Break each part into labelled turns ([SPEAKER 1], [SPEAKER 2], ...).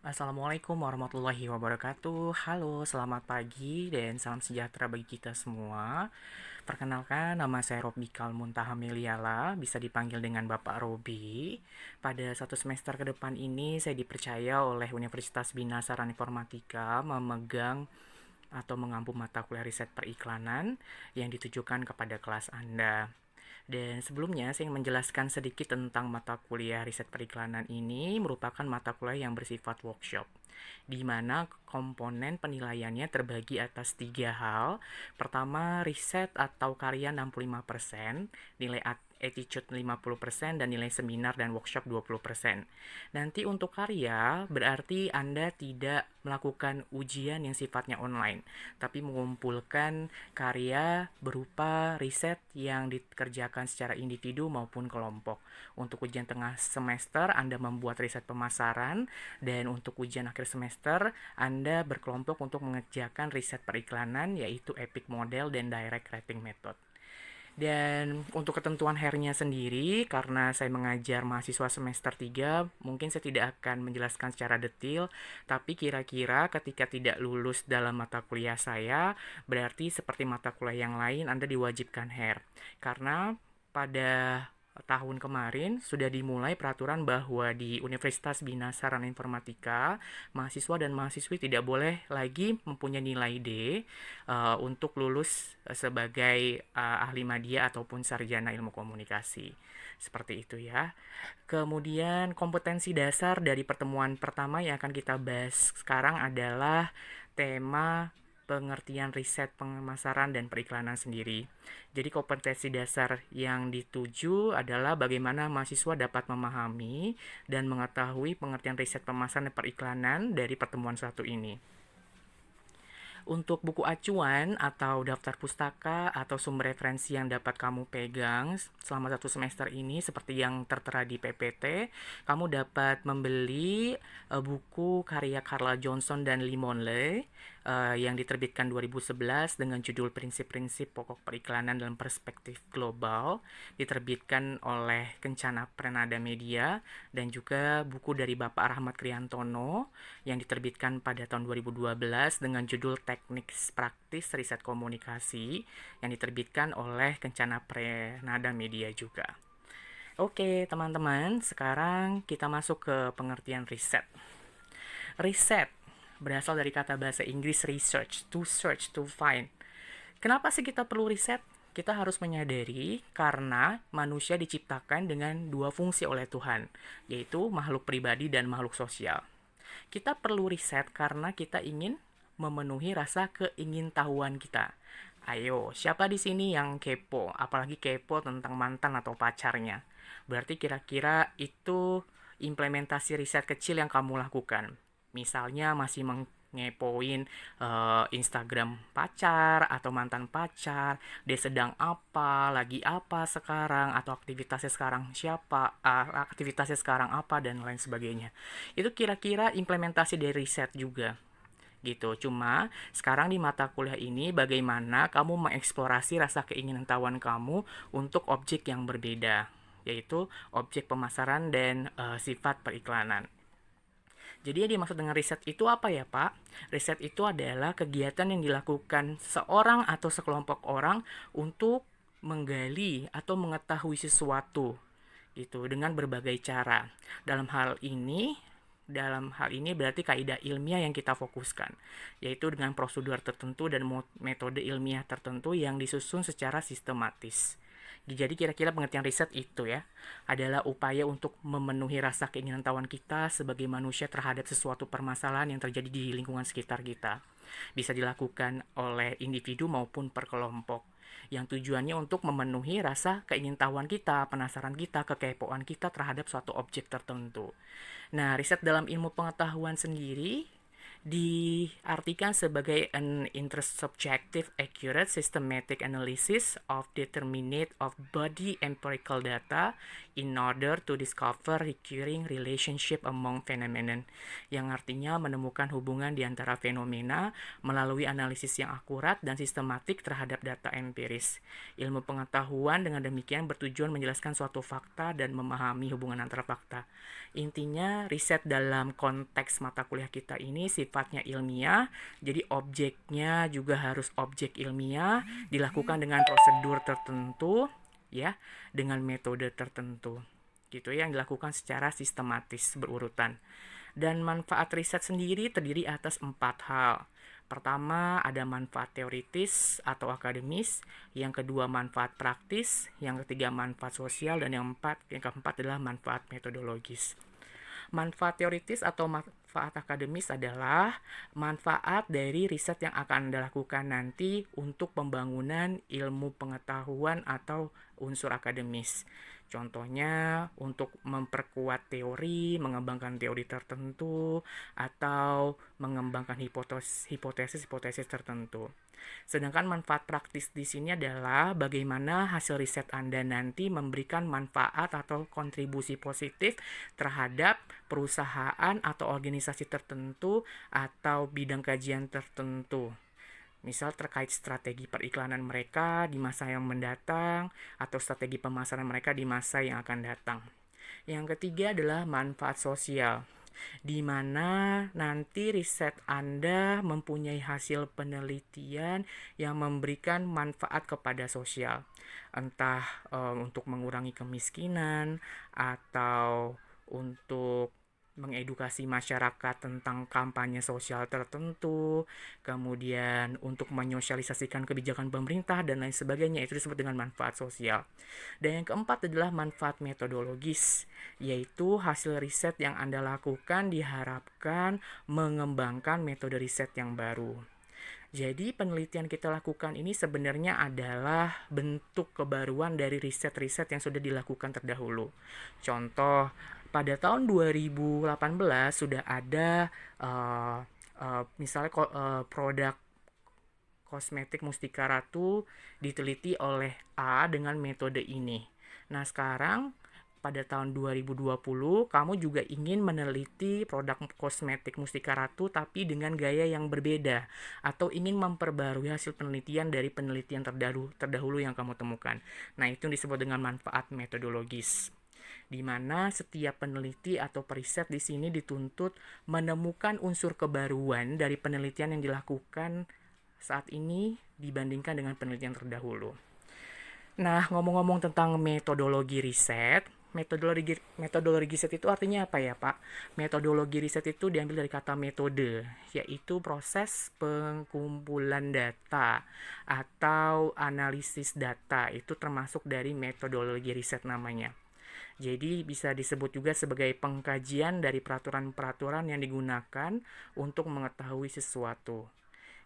[SPEAKER 1] Assalamualaikum warahmatullahi wabarakatuh. Halo, selamat pagi dan salam sejahtera bagi kita semua. Perkenalkan, nama saya Robi Kalmuntaha Meliala, bisa dipanggil dengan Bapak Robi. Pada satu semester ke depan ini, saya dipercaya oleh Universitas Bina Saran Informatika memegang atau mengampu mata kuliah riset periklanan yang ditujukan kepada kelas Anda. Dan sebelumnya saya ingin menjelaskan sedikit tentang mata kuliah riset periklanan ini merupakan mata kuliah yang bersifat workshop, di mana komponen penilaiannya terbagi atas tiga hal. Pertama, riset atau karya 65%, nilai attitude 50%, dan nilai seminar dan workshop 20%. Nanti untuk karya, berarti Anda tidak melakukan ujian yang sifatnya online, tapi mengumpulkan karya berupa riset yang dikerjakan secara individu maupun kelompok. Untuk ujian tengah semester, Anda membuat riset pemasaran, dan untuk ujian akhir semester, Anda berkelompok untuk mengerjakan riset periklanan, yaitu Epic Model dan Direct Writing Method. Dan untuk ketentuan hairnya sendiri, karena saya mengajar mahasiswa semester 3, mungkin saya tidak akan menjelaskan secara detail, tapi kira-kira ketika tidak lulus dalam mata kuliah saya, berarti seperti mata kuliah yang lain Anda diwajibkan hair. Karena pada tahun kemarin sudah dimulai peraturan bahwa di Universitas Bina Sarana Informatika, mahasiswa dan mahasiswi tidak boleh lagi mempunyai nilai D untuk lulus sebagai ahli media ataupun sarjana ilmu komunikasi. Seperti itu ya. Kemudian kompetensi dasar dari pertemuan pertama yang akan kita bahas sekarang adalah tema pengertian riset pemasaran dan periklanan sendiri. Jadi kompetensi dasar yang dituju adalah bagaimana mahasiswa dapat memahami dan mengetahui pengertian riset pemasaran dan periklanan dari pertemuan satu ini. Untuk buku acuan atau daftar pustaka atau sumber referensi yang dapat kamu pegang selama satu semester ini seperti yang tertera di PPT, kamu dapat membeli buku karya Carla Johnson dan Limonle yang diterbitkan 2011 dengan judul Prinsip-prinsip Pokok Periklanan dalam Perspektif Global, diterbitkan oleh Kencana Prenada Media, dan juga buku dari Bapak Rahmat Kriantono yang diterbitkan pada tahun 2012 dengan judul Teknik Praktis Riset Komunikasi yang diterbitkan oleh Kencana Prenada Media juga. Oke, teman-teman, sekarang kita masuk ke pengertian riset. Riset berasal dari kata bahasa Inggris research, to search, to find. Kenapa sih kita perlu riset? Kita harus menyadari karena manusia diciptakan dengan dua fungsi oleh Tuhan, yaitu makhluk pribadi dan makhluk sosial. Kita perlu riset karena kita ingin memenuhi rasa keingintahuan kita. Ayo, siapa di sini yang kepo? Apalagi kepo tentang mantan atau pacarnya. Berarti kira-kira itu implementasi riset kecil yang kamu lakukan. Misalnya masih ngepoin Instagram pacar atau mantan pacar, dia sedang apa, lagi apa sekarang, atau aktivitasnya sekarang siapa, aktivitasnya sekarang apa, dan lain sebagainya. Itu kira-kira implementasi dari riset juga gitu. Cuma sekarang di mata kuliah ini bagaimana kamu mengeksplorasi rasa keingintahuan kamu untuk objek yang berbeda, yaitu objek pemasaran dan sifat periklanan. Jadi yang dimaksud dengan riset itu apa ya Pak? Riset itu adalah kegiatan yang dilakukan seorang atau sekelompok orang untuk menggali atau mengetahui sesuatu gitu dengan berbagai cara. Dalam hal ini berarti kaidah ilmiah yang kita fokuskan, yaitu dengan prosedur tertentu dan metode ilmiah tertentu yang disusun secara sistematis. Jadi kira-kira pengertian riset itu ya adalah upaya untuk memenuhi rasa keingintahuan kita sebagai manusia terhadap sesuatu permasalahan yang terjadi di lingkungan sekitar kita. Bisa dilakukan oleh individu maupun per kelompok. Yang tujuannya untuk memenuhi rasa keingintahuan kita, penasaran kita, kekepoan kita terhadap suatu objek tertentu. Nah, riset dalam ilmu pengetahuan sendiri diartikan sebagai an intersubjective accurate systematic analysis of determinate of body empirical data in order to discover recurring relationship among phenomenon, yang artinya menemukan hubungan di antara fenomena melalui analisis yang akurat dan sistematik terhadap data empiris. Ilmu pengetahuan dengan demikian bertujuan menjelaskan suatu fakta dan memahami hubungan antara fakta. Intinya, riset dalam konteks mata kuliah kita ini sifatnya ilmiah, jadi objeknya juga harus objek ilmiah, dilakukan dengan prosedur tertentu, ya, dengan metode tertentu. Gitu ya, yang dilakukan secara sistematis berurutan. Dan manfaat riset sendiri terdiri atas 4 hal. Pertama, ada manfaat teoritis atau akademis, yang kedua manfaat praktis, yang ketiga manfaat sosial, dan yang keempat adalah manfaat metodologis. Manfaat teoritis atau manfaat akademis adalah manfaat dari riset yang akan Anda lakukan nanti untuk pembangunan ilmu pengetahuan atau unsur akademis. Contohnya untuk memperkuat teori, mengembangkan teori tertentu, atau mengembangkan hipotesis tertentu. Sedangkan manfaat praktis di sini adalah bagaimana hasil riset Anda nanti memberikan manfaat atau kontribusi positif terhadap perusahaan atau organisasi tertentu atau bidang kajian tertentu. Misal terkait strategi periklanan mereka di masa yang mendatang atau strategi pemasaran mereka di masa yang akan datang. Yang ketiga adalah manfaat sosial, di mana nanti riset Anda mempunyai hasil penelitian yang memberikan manfaat kepada sosial. Entah untuk mengurangi kemiskinan atau untuk mengedukasi masyarakat tentang kampanye sosial tertentu, kemudian untuk menyosialisasikan kebijakan pemerintah dan lain sebagainya, itu disebut dengan manfaat sosial. Dan yang keempat adalah manfaat metodologis, yaitu hasil riset yang Anda lakukan diharapkan mengembangkan metode riset yang baru. Jadi penelitian kita lakukan ini sebenarnya adalah bentuk kebaruan dari riset-riset yang sudah dilakukan terdahulu. Contoh, pada tahun 2018 sudah ada misalnya produk kosmetik Mustika Ratu diteliti oleh A dengan metode ini. Nah, sekarang pada tahun 2020 kamu juga ingin meneliti produk kosmetik Mustika Ratu tapi dengan gaya yang berbeda, atau ingin memperbarui hasil penelitian dari penelitian terdahulu yang kamu temukan. Nah, itu disebut dengan manfaat metodologis, di mana setiap peneliti atau periset di sini dituntut menemukan unsur kebaruan dari penelitian yang dilakukan saat ini dibandingkan dengan penelitian terdahulu. Nah, ngomong-ngomong tentang metodologi riset, metodologi riset itu artinya apa ya, Pak? Metodologi riset itu diambil dari kata metode, yaitu proses pengumpulan data atau analisis data. Itu termasuk dari metodologi riset namanya. Jadi bisa disebut juga sebagai pengkajian dari peraturan-peraturan yang digunakan untuk mengetahui sesuatu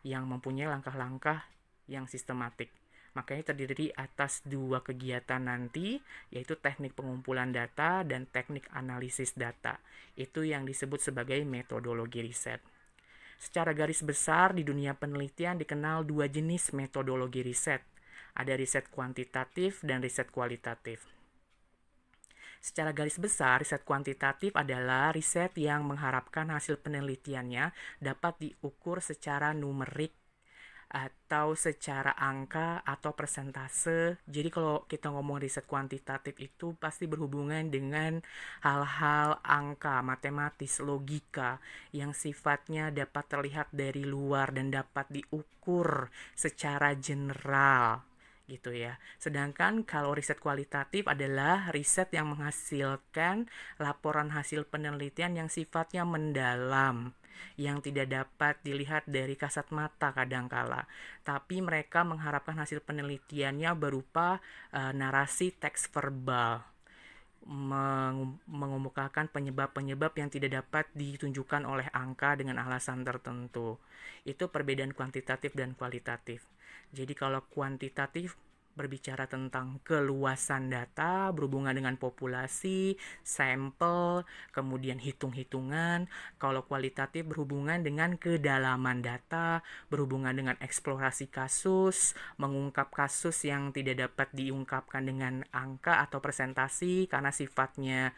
[SPEAKER 1] yang mempunyai langkah-langkah yang sistematik. Makanya terdiri atas 2 kegiatan nanti, yaitu teknik pengumpulan data dan teknik analisis data. Itu yang disebut sebagai metodologi riset. Secara garis besar di dunia penelitian dikenal 2 jenis metodologi riset. Ada riset kuantitatif dan riset kualitatif. Secara garis besar, riset kuantitatif adalah riset yang mengharapkan hasil penelitiannya dapat diukur secara numerik atau secara angka atau persentase. Jadi kalau kita ngomong riset kuantitatif itu pasti berhubungan dengan hal-hal angka, matematis, logika yang sifatnya dapat terlihat dari luar dan dapat diukur secara general, gitu ya. Sedangkan kalau riset kualitatif adalah riset yang menghasilkan laporan hasil penelitian yang sifatnya mendalam, yang tidak dapat dilihat dari kasat mata kadangkala, tapi mereka mengharapkan hasil penelitiannya berupa narasi teks verbal, mengemukakan penyebab-penyebab yang tidak dapat ditunjukkan oleh angka dengan alasan tertentu. Itu perbedaan kuantitatif dan kualitatif. Jadi kalau kuantitatif berbicara tentang keluasan data berhubungan dengan populasi, sampel, kemudian hitung-hitungan. Kalau kualitatif berhubungan dengan kedalaman data, berhubungan dengan eksplorasi kasus, mengungkap kasus yang tidak dapat diungkapkan dengan angka atau presentasi karena sifatnya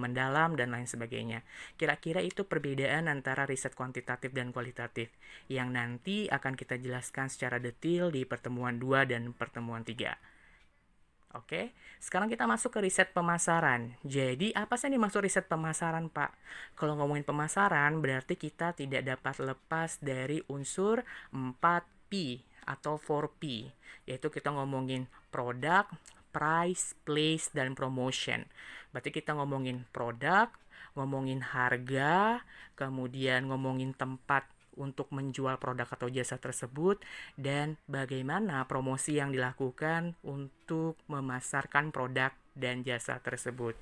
[SPEAKER 1] mendalam dan lain sebagainya. Kira-kira itu perbedaan antara riset kuantitatif dan kualitatif yang nanti akan kita jelaskan secara detail di pertemuan 2 dan pertemuan 3. Oke, sekarang kita masuk ke riset pemasaran. Jadi, apa sih yang dimaksud riset pemasaran, Pak? Kalau ngomongin pemasaran, berarti kita tidak dapat lepas dari unsur 4P atau 4P, yaitu kita ngomongin produk, price, place, dan promotion. Berarti kita ngomongin produk, ngomongin harga, kemudian ngomongin tempat untuk menjual produk atau jasa tersebut, dan bagaimana promosi yang dilakukan untuk memasarkan produk dan jasa tersebut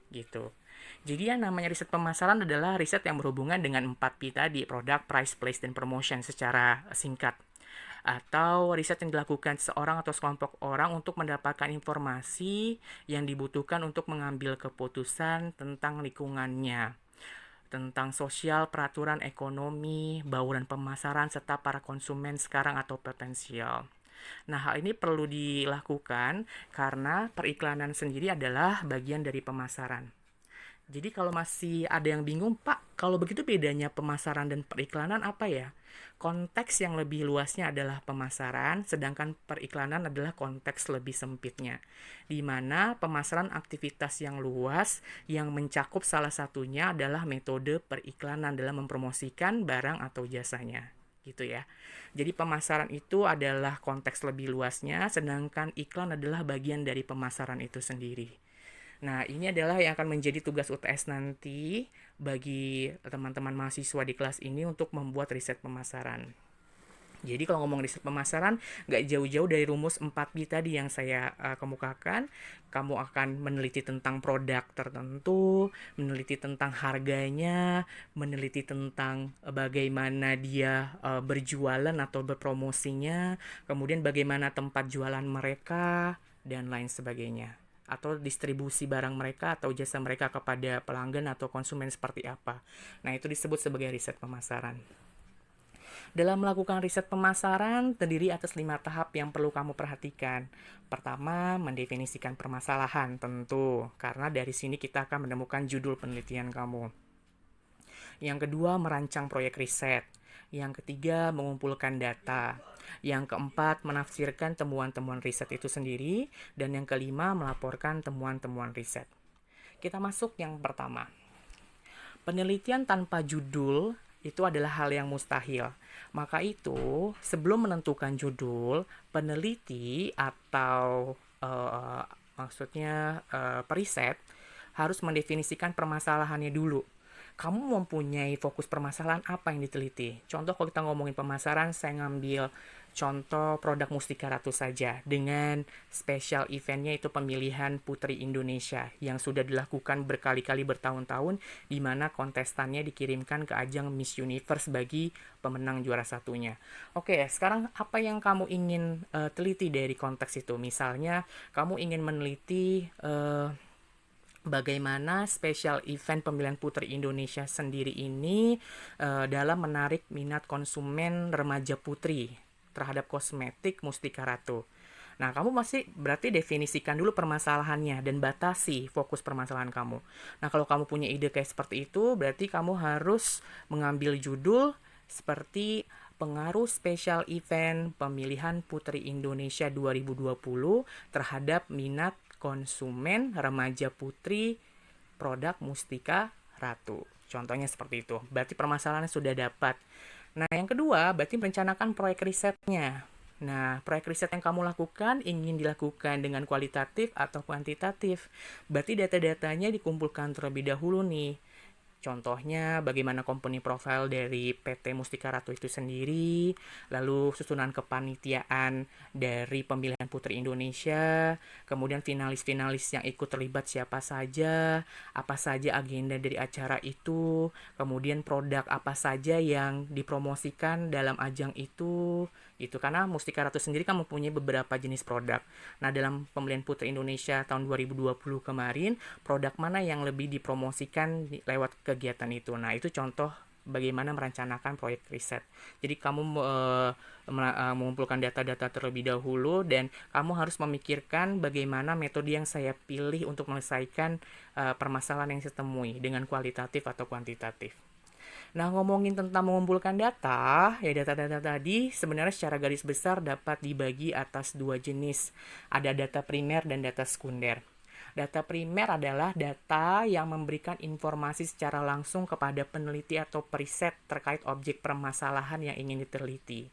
[SPEAKER 1] gitu. Jadi yang namanya riset pemasaran adalah riset yang berhubungan dengan 4P tadi, produk, price, place, dan promotion secara singkat. Atau riset yang dilakukan seorang atau sekelompok orang untuk mendapatkan informasi yang dibutuhkan untuk mengambil keputusan tentang lingkungannya, tentang sosial, peraturan ekonomi, bauran pemasaran, serta para konsumen sekarang atau potensial. Nah, hal ini perlu dilakukan karena periklanan sendiri adalah bagian dari pemasaran. Jadi kalau masih ada yang bingung, Pak, kalau begitu bedanya pemasaran dan periklanan apa ya? Konteks yang lebih luasnya adalah pemasaran, sedangkan periklanan adalah konteks lebih sempitnya, di mana pemasaran aktivitas yang luas yang mencakup salah satunya adalah metode periklanan dalam mempromosikan barang atau jasanya. Gitu ya. Jadi pemasaran itu adalah konteks lebih luasnya, sedangkan iklan adalah bagian dari pemasaran itu sendiri. Nah, ini adalah yang akan menjadi tugas UTS nanti bagi teman-teman mahasiswa di kelas ini untuk membuat riset pemasaran. Jadi kalau ngomong riset pemasaran, nggak jauh-jauh dari rumus 4B tadi yang saya kemukakan. Kamu akan meneliti tentang produk tertentu, meneliti tentang harganya, meneliti tentang bagaimana dia berjualan atau berpromosinya, kemudian bagaimana tempat jualan mereka, dan lain sebagainya, atau distribusi barang mereka atau jasa mereka kepada pelanggan atau konsumen seperti apa. Nah, itu disebut sebagai riset pemasaran. Dalam melakukan riset pemasaran, terdiri atas 5 tahap yang perlu kamu perhatikan. Pertama, mendefinisikan permasalahan tentu, karena dari sini kita akan menemukan judul penelitian kamu. Yang kedua, merancang proyek riset. Yang ketiga, mengumpulkan data. Yang keempat, menafsirkan temuan-temuan riset itu sendiri. Dan yang kelima, melaporkan temuan-temuan riset. Kita masuk yang pertama. Penelitian tanpa judul itu adalah hal yang mustahil. Maka itu, sebelum menentukan judul, peneliti atau periset harus mendefinisikan permasalahannya dulu. Kamu mempunyai fokus permasalahan apa yang diteliti. Contoh kalau kita ngomongin pemasaran, saya ngambil contoh produk Mustika Ratu saja dengan special eventnya itu pemilihan Putri Indonesia yang sudah dilakukan berkali-kali bertahun-tahun, di mana kontestannya dikirimkan ke ajang Miss Universe bagi pemenang juara satunya. Oke, sekarang apa yang kamu ingin teliti dari konteks itu? Misalnya kamu ingin meneliti bagaimana special event pemilihan Putri Indonesia sendiri ini dalam menarik minat konsumen remaja putri terhadap kosmetik Mustika Ratu. Nah, kamu masih berarti definisikan dulu permasalahannya dan batasi fokus permasalahan kamu. Nah, kalau kamu punya ide kayak seperti itu, berarti kamu harus mengambil judul seperti pengaruh special event pemilihan Putri Indonesia 2020 terhadap minat konsumen remaja putri produk Mustika Ratu. Contohnya seperti itu. Berarti permasalahannya sudah dapat. Nah, yang kedua, berarti merencanakan proyek risetnya. Nah, proyek riset yang kamu lakukan ingin dilakukan dengan kualitatif atau kuantitatif. Berarti data-datanya dikumpulkan terlebih dahulu nih. Contohnya bagaimana company profile dari PT Mustika Ratu itu sendiri, lalu susunan kepanitiaan dari pemilihan Putri Indonesia, kemudian finalis-finalis yang ikut terlibat siapa saja, apa saja agenda dari acara itu, kemudian produk apa saja yang dipromosikan dalam ajang itu, gitu. Karena Mustika Ratu sendiri kan mempunyai beberapa jenis produk. Nah, dalam pemilihan Putri Indonesia tahun 2020 kemarin, produk mana yang lebih dipromosikan lewat kegiatan itu. Nah, itu contoh bagaimana merencanakan proyek riset. Jadi kamu mengumpulkan data-data terlebih dahulu dan kamu harus memikirkan bagaimana metode yang saya pilih untuk menyelesaikan permasalahan yang saya temui dengan kualitatif atau kuantitatif. Nah, ngomongin tentang mengumpulkan data, ya data-data tadi sebenarnya secara garis besar dapat dibagi atas dua jenis. Ada data primer dan data sekunder. Data primer adalah data yang memberikan informasi secara langsung kepada peneliti atau periset terkait objek permasalahan yang ingin diteliti.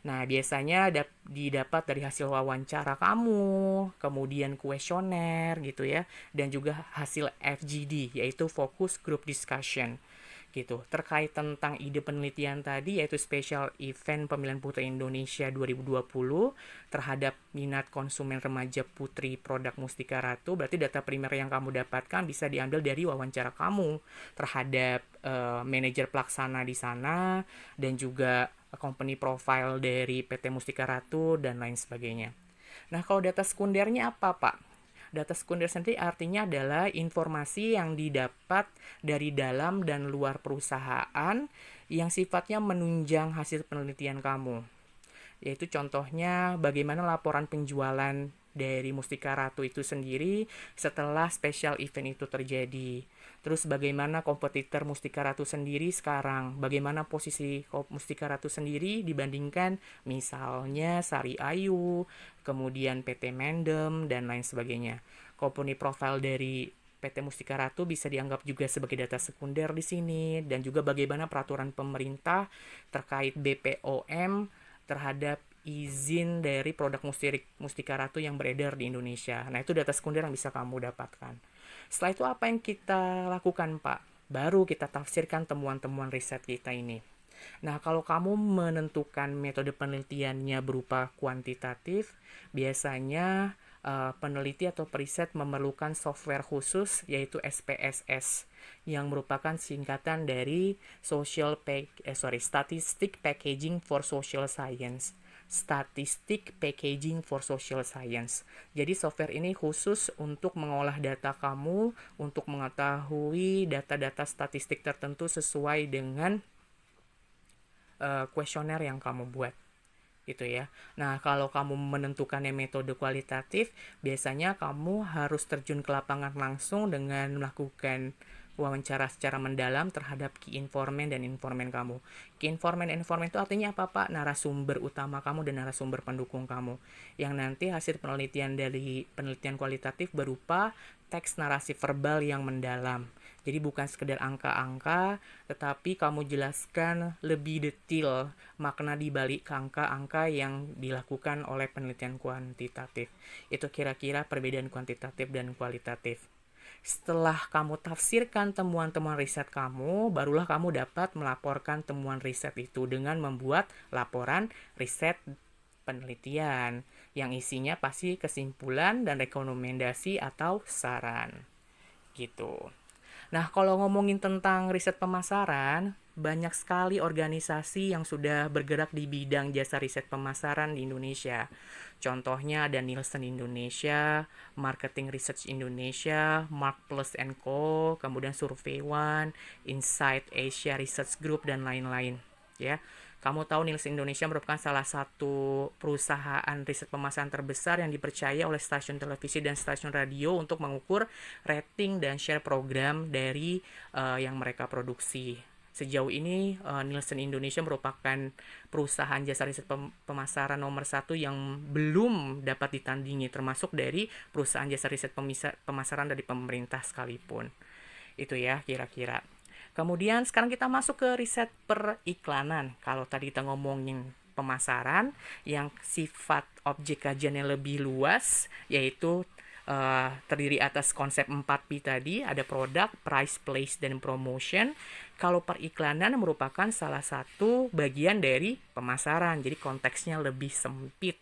[SPEAKER 1] Nah, biasanya didapat dari hasil wawancara kamu, kemudian kuesioner gitu ya, dan juga hasil FGD, yaitu Focus Group Discussion gitu. Terkait tentang ide penelitian tadi yaitu Special Event Pemilihan Putri Indonesia 2020 terhadap minat konsumen remaja putri produk Mustika Ratu, berarti data primer yang kamu dapatkan bisa diambil dari wawancara kamu terhadap manajer pelaksana di sana dan juga company profile dari PT Mustika Ratu dan lain sebagainya. Nah, kalau data sekundernya apa, Pak? Data sekunder sendiri artinya adalah informasi yang didapat dari dalam dan luar perusahaan yang sifatnya menunjang hasil penelitian kamu. Yaitu contohnya bagaimana laporan penjualan dari Mustika Ratu itu sendiri setelah special event itu terjadi. Terus bagaimana kompetitor Mustika Ratu sendiri sekarang, bagaimana posisi Mustika Ratu sendiri dibandingkan misalnya Sari Ayu, kemudian PT Mendem, dan lain sebagainya. Company profile dari PT Mustika Ratu bisa dianggap juga sebagai data sekunder di sini, dan juga bagaimana peraturan pemerintah terkait BPOM terhadap izin dari produk Mustika Ratu yang beredar di Indonesia. Nah, itu data sekunder yang bisa kamu dapatkan. Setelah itu apa yang kita lakukan, Pak? Baru kita tafsirkan temuan-temuan riset kita ini. Nah, kalau kamu menentukan metode penelitiannya berupa kuantitatif, biasanya peneliti atau periset memerlukan software khusus yaitu SPSS yang merupakan singkatan dari Statistic Packaging for Social Science. Statistic Packaging for Social Science. Jadi software ini khusus untuk mengolah data kamu untuk mengetahui data-data statistik tertentu sesuai dengan kuesioner yang kamu buat gitu ya. Nah, kalau kamu menentukannya metode kualitatif, biasanya kamu harus terjun ke lapangan langsung dengan melakukan wawancara secara mendalam terhadap key informant dan informan kamu. Key informant dan informan itu artinya apa, Pak? Narasumber utama kamu dan narasumber pendukung kamu. Yang nanti hasil penelitian dari penelitian kualitatif berupa teks narasi verbal yang mendalam. Jadi bukan sekedar angka-angka, tetapi kamu jelaskan lebih detail makna di balik angka-angka yang dilakukan oleh penelitian kuantitatif. Itu kira-kira perbedaan kuantitatif dan kualitatif. Setelah kamu tafsirkan temuan-temuan riset kamu, barulah kamu dapat melaporkan temuan riset itu dengan membuat laporan riset penelitian yang isinya pasti kesimpulan dan rekomendasi atau saran. Gitu. Nah, kalau ngomongin tentang riset pemasaran, banyak sekali organisasi yang sudah bergerak di bidang jasa riset pemasaran di Indonesia. Contohnya ada Nielsen Indonesia, Marketing Research Indonesia, Mark Plus & Co, kemudian Survey One, Insight Asia Research Group, dan lain-lain. Ya, kamu tahu Nielsen Indonesia merupakan salah satu perusahaan riset pemasaran terbesar yang dipercaya oleh stasiun televisi dan stasiun radio untuk mengukur rating dan share program dari yang mereka produksi. Sejauh ini Nielsen Indonesia merupakan perusahaan jasa riset pemasaran nomor 1 yang belum dapat ditandingi, termasuk dari perusahaan jasa riset pemasaran dari pemerintah sekalipun. Itu ya kira-kira. Kemudian sekarang kita masuk ke riset periklanan. Kalau tadi kita ngomongin pemasaran yang sifat objek kajiannya lebih luas, yaitu terdiri atas konsep 4P tadi, ada produk, price, place, dan promotion. Kalau periklanan merupakan salah satu bagian dari pemasaran, jadi konteksnya lebih sempit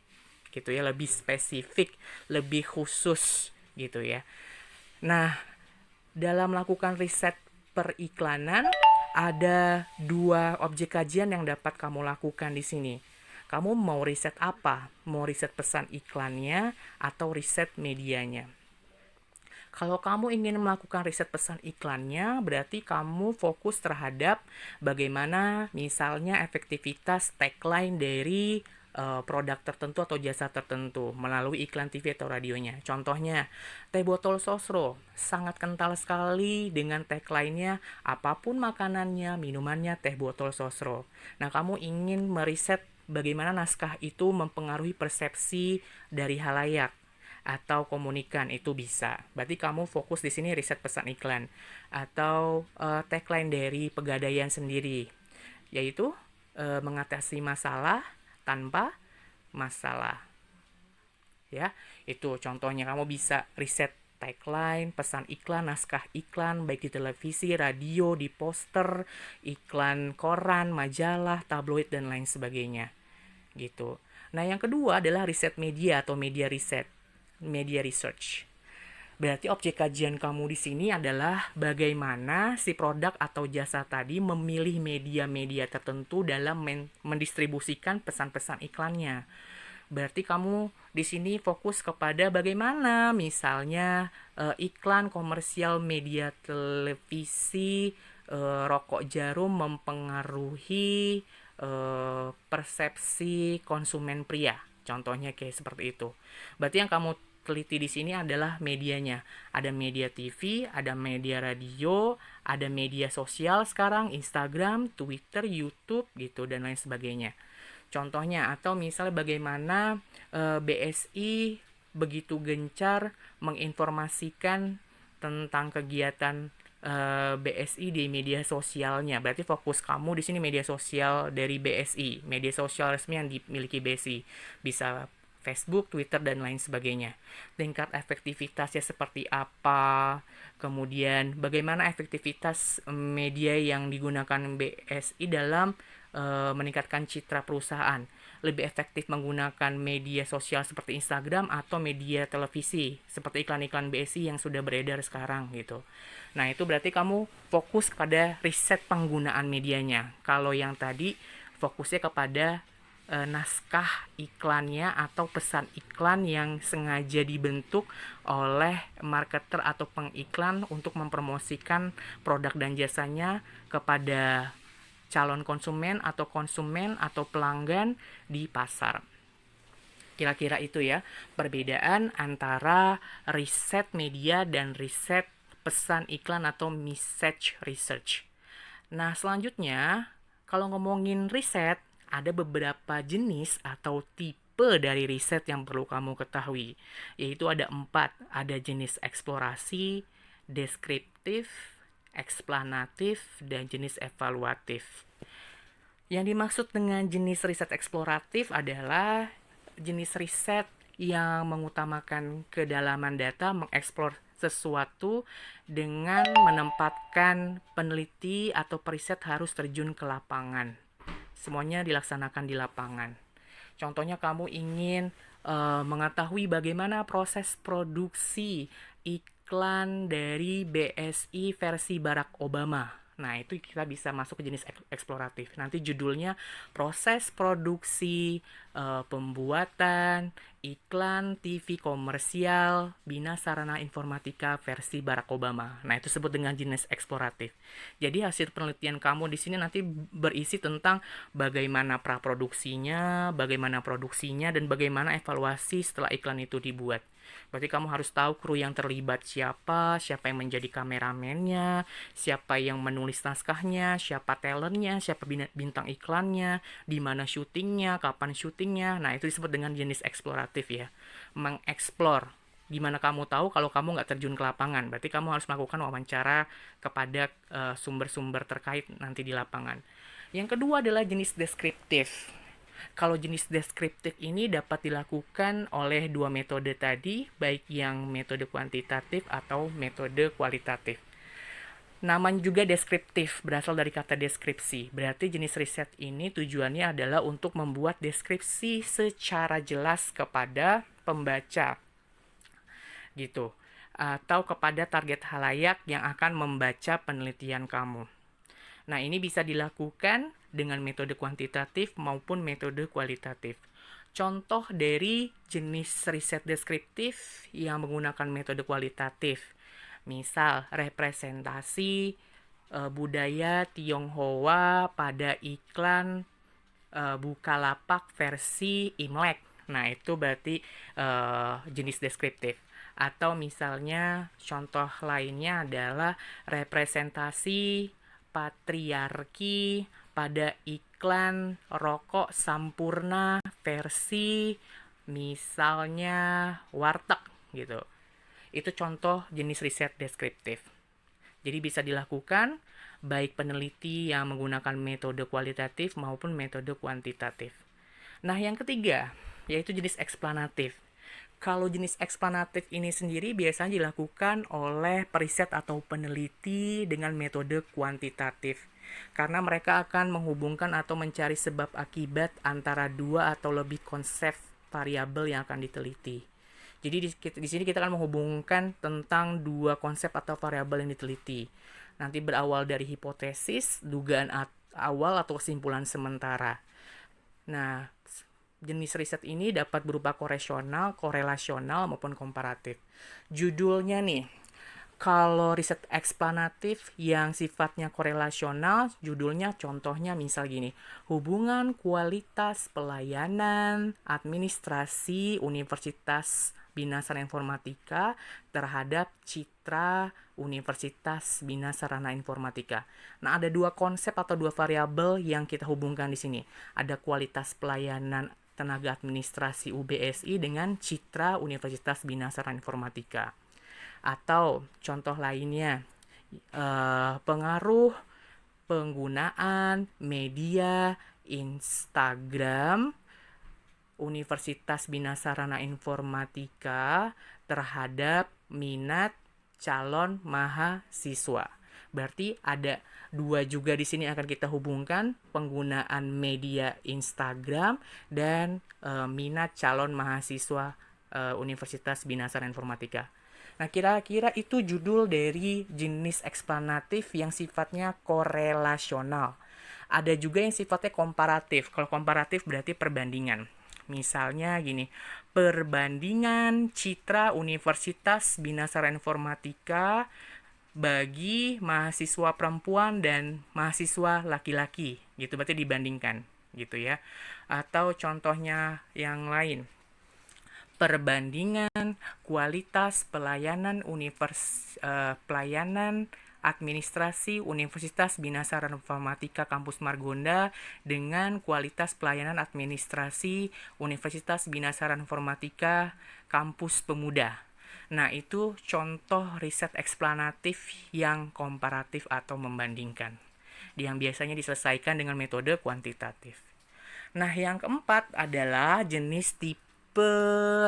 [SPEAKER 1] gitu ya, lebih spesifik, lebih khusus gitu ya. Nah, dalam melakukan riset periklanan, ada dua objek kajian yang dapat kamu lakukan di sini. Kamu mau riset apa? Mau riset pesan iklannya atau riset medianya? Kalau kamu ingin melakukan riset pesan iklannya, berarti kamu fokus terhadap bagaimana misalnya efektivitas tagline dari produk tertentu atau jasa tertentu melalui iklan TV atau radionya. Contohnya, teh botol sosro sangat kental sekali dengan tagline-nya, apapun makanannya, minumannya, teh botol sosro. Nah, kamu ingin meriset bagaimana naskah itu mempengaruhi persepsi dari halayak atau komunikan, itu bisa. Berarti kamu fokus di sini riset pesan iklan atau tagline dari Pegadaian sendiri, yaitu mengatasi masalah tanpa masalah. Ya, itu contohnya kamu bisa riset tagline, pesan iklan, naskah iklan baik di televisi, radio, di poster, iklan koran, majalah, tabloid dan lain sebagainya. Gitu. Nah, yang kedua adalah riset media atau media riset. Media research. Berarti objek kajian kamu di sini adalah bagaimana si produk atau jasa tadi memilih media-media tertentu dalam mendistribusikan pesan-pesan iklannya. Berarti kamu di sini fokus kepada bagaimana misalnya iklan komersial media televisi rokok jarum mempengaruhi persepsi konsumen pria. Contohnya kayak seperti itu. Berarti yang kamu teliti di sini adalah medianya. Ada media TV, ada media radio, ada media sosial sekarang, Instagram, Twitter, YouTube gitu dan lain sebagainya. Contohnya atau misalnya bagaimana BSI begitu gencar menginformasikan tentang kegiatan BSI di media sosialnya. Berarti fokus kamu di sini media sosial dari BSI, media sosial resmi yang dimiliki BSI. Bisa Facebook, Twitter, dan lain sebagainya. Tingkat efektivitasnya seperti apa, kemudian bagaimana efektivitas media yang digunakan BSI dalam meningkatkan citra perusahaan. Lebih efektif menggunakan media sosial seperti Instagram atau media televisi seperti iklan-iklan BSI yang sudah beredar sekarang gitu. Nah, itu berarti kamu fokus pada riset penggunaan medianya. Kalau yang tadi fokusnya kepada naskah iklannya atau pesan iklan yang sengaja dibentuk oleh marketer atau pengiklan untuk mempromosikan produk dan jasanya kepada calon konsumen atau pelanggan di pasar. Kira-kira itu ya perbedaan antara riset media dan riset pesan iklan atau message research. Nah, selanjutnya kalau ngomongin riset, ada beberapa jenis atau tipe dari riset yang perlu kamu ketahui, yaitu ada 4. Ada jenis eksplorasi, deskriptif, eksplanatif, dan jenis evaluatif. Yang dimaksud dengan jenis riset eksploratif adalah jenis riset yang mengutamakan kedalaman data, mengeksplor sesuatu dengan menempatkan peneliti atau periset harus terjun ke lapangan. Semuanya dilaksanakan di lapangan. Contohnya kamu ingin mengetahui bagaimana proses produksi iklan dari BSI versi Barack Obama. Nah, itu kita bisa masuk ke jenis eksploratif. Nanti judulnya proses produksi, pembuatan iklan TV komersial Bina Sarana Informatika versi Barack Obama. Nah, itu disebut dengan jenis eksploratif. Jadi hasil penelitian kamu di sini nanti berisi tentang bagaimana praproduksinya, bagaimana produksinya, dan bagaimana evaluasi setelah iklan itu dibuat. Berarti kamu harus tahu kru yang terlibat siapa yang menjadi kameramennya, siapa yang menulis naskahnya, siapa talentnya, siapa bintang iklannya, di mana syutingnya, kapan syutingnya. Nah, itu disebut dengan jenis eksploratif ya. Mengeksplor. Gimana kamu tahu kalau kamu nggak terjun ke lapangan? Berarti kamu harus melakukan wawancara kepada sumber-sumber terkait nanti di lapangan. Yang kedua adalah jenis deskriptif. Kalau jenis deskriptif ini dapat dilakukan oleh dua metode tadi, baik yang metode kuantitatif atau metode kualitatif. Namanya juga deskriptif, berasal dari kata deskripsi. Berarti jenis riset ini tujuannya adalah untuk membuat deskripsi secara jelas kepada pembaca, gitu. Atau kepada target halayak yang akan membaca penelitian kamu. Nah, ini bisa dilakukan dengan metode kuantitatif maupun metode kualitatif. Contoh dari jenis riset deskriptif yang menggunakan metode kualitatif. Misal, representasi budaya Tionghoa pada iklan Bukalapak versi Imlek. Nah, itu berarti jenis deskriptif. Atau misalnya contoh lainnya adalah representasi patriarki pada iklan rokok Sampurna versi misalnya warteg gitu. Itu contoh jenis riset deskriptif. Jadi bisa dilakukan baik peneliti yang menggunakan metode kualitatif maupun metode kuantitatif. Nah, yang ketiga yaitu jenis eksplanatif. Kalau jenis eksplanatif ini sendiri biasanya dilakukan oleh periset atau peneliti dengan metode kuantitatif. Karena mereka akan menghubungkan atau mencari sebab akibat antara dua atau lebih konsep variabel yang akan diteliti. Jadi di sini kita akan menghubungkan tentang dua konsep atau variabel yang diteliti. Nanti berawal dari hipotesis, dugaan awal atau kesimpulan sementara. Nah, jenis riset ini dapat berupa korelasional maupun komparatif. Judulnya nih, kalau riset eksplanatif yang sifatnya korelasional, judulnya contohnya misal gini, hubungan kualitas pelayanan administrasi Universitas Bina Sarana Informatika terhadap citra Universitas Bina Sarana Informatika. Nah, ada dua konsep atau dua variabel yang kita hubungkan di sini. Ada kualitas pelayanan tenaga administrasi UBSI dengan citra Universitas Bina Sarana Informatika. Atau contoh lainnya, pengaruh penggunaan media Instagram Universitas Bina Sarana Informatika terhadap minat calon mahasiswa. Berarti ada dua juga di sini akan kita hubungkan, penggunaan media Instagram dan minat calon mahasiswa Universitas Bina Sarana Informatika. Nah, kira-kira itu judul dari jenis eksplanatif yang sifatnya korelasional. Ada juga yang sifatnya komparatif. Kalau komparatif berarti perbandingan. Misalnya gini, perbandingan citra Universitas Bina Sarana Informatika bagi mahasiswa perempuan dan mahasiswa laki-laki. Gitu berarti dibandingkan, gitu ya. Atau contohnya yang lain, perbandingan kualitas pelayanan pelayanan administrasi Universitas Bina Sarana Informatika Kampus Margonda dengan kualitas pelayanan administrasi Universitas Bina Sarana Informatika Kampus Pemuda. Nah, itu contoh riset eksplanatif yang komparatif atau membandingkan, yang biasanya diselesaikan dengan metode kuantitatif. Nah, yang keempat adalah jenis tipe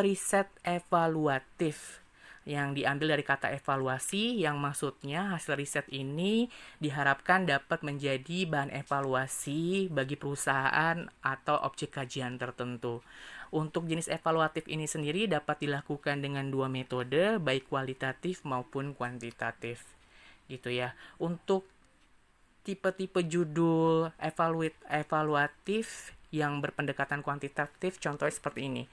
[SPEAKER 1] riset evaluatif yang diambil dari kata evaluasi, yang maksudnya hasil riset ini diharapkan dapat menjadi bahan evaluasi bagi perusahaan atau objek kajian tertentu. Untuk jenis evaluatif ini sendiri dapat dilakukan dengan dua metode, baik kualitatif maupun kuantitatif. Gitu ya. Untuk tipe-tipe judul evaluatif yang berpendekatan kuantitatif, contohnya seperti ini.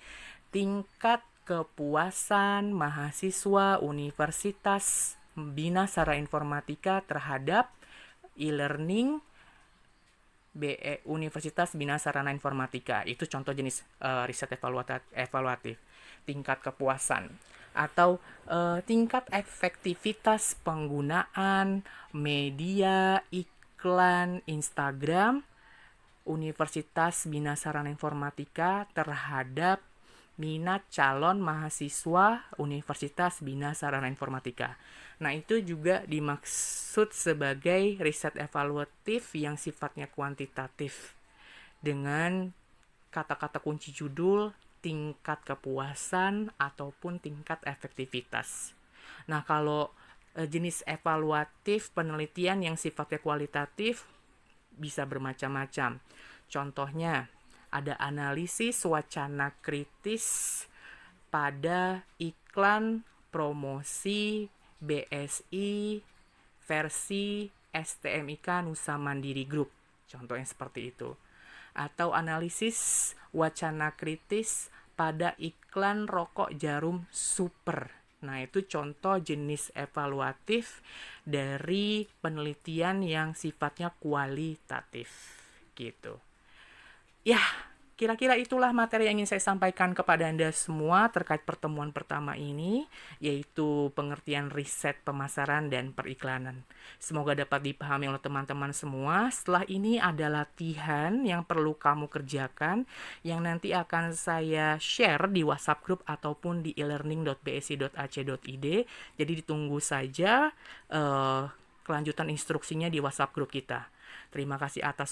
[SPEAKER 1] Tingkat kepuasan mahasiswa Universitas Bina Sarana Informatika terhadap e-learning Universitas Bina Sarana Informatika. Itu contoh jenis riset evaluatif. Tingkat kepuasan atau tingkat efektivitas penggunaan media iklan Instagram Universitas Bina Sarana Informatika terhadap minat calon mahasiswa Universitas Bina Sarana Informatika. Nah, itu juga dimaksud sebagai riset evaluatif yang sifatnya kuantitatif dengan kata-kata kunci judul, tingkat kepuasan, ataupun tingkat efektivitas. Nah, kalau jenis evaluatif penelitian yang sifatnya kualitatif bisa bermacam-macam. Contohnya, ada analisis wacana kritis pada iklan promosi BSI versi STMIK Nusa Mandiri Group. Contohnya seperti itu. Atau analisis wacana kritis pada iklan rokok jarum super. Nah, itu contoh jenis evaluatif dari penelitian yang sifatnya kualitatif gitu. Ya, kira-kira itulah materi yang ingin saya sampaikan kepada Anda semua terkait pertemuan pertama ini, yaitu pengertian riset pemasaran dan periklanan. Semoga dapat dipahami oleh teman-teman semua. Setelah ini ada latihan yang perlu kamu kerjakan, yang nanti akan saya share di WhatsApp group ataupun di elearning.bsi.ac.id. Jadi ditunggu saja kelanjutan instruksinya di WhatsApp group kita. Terima kasih atas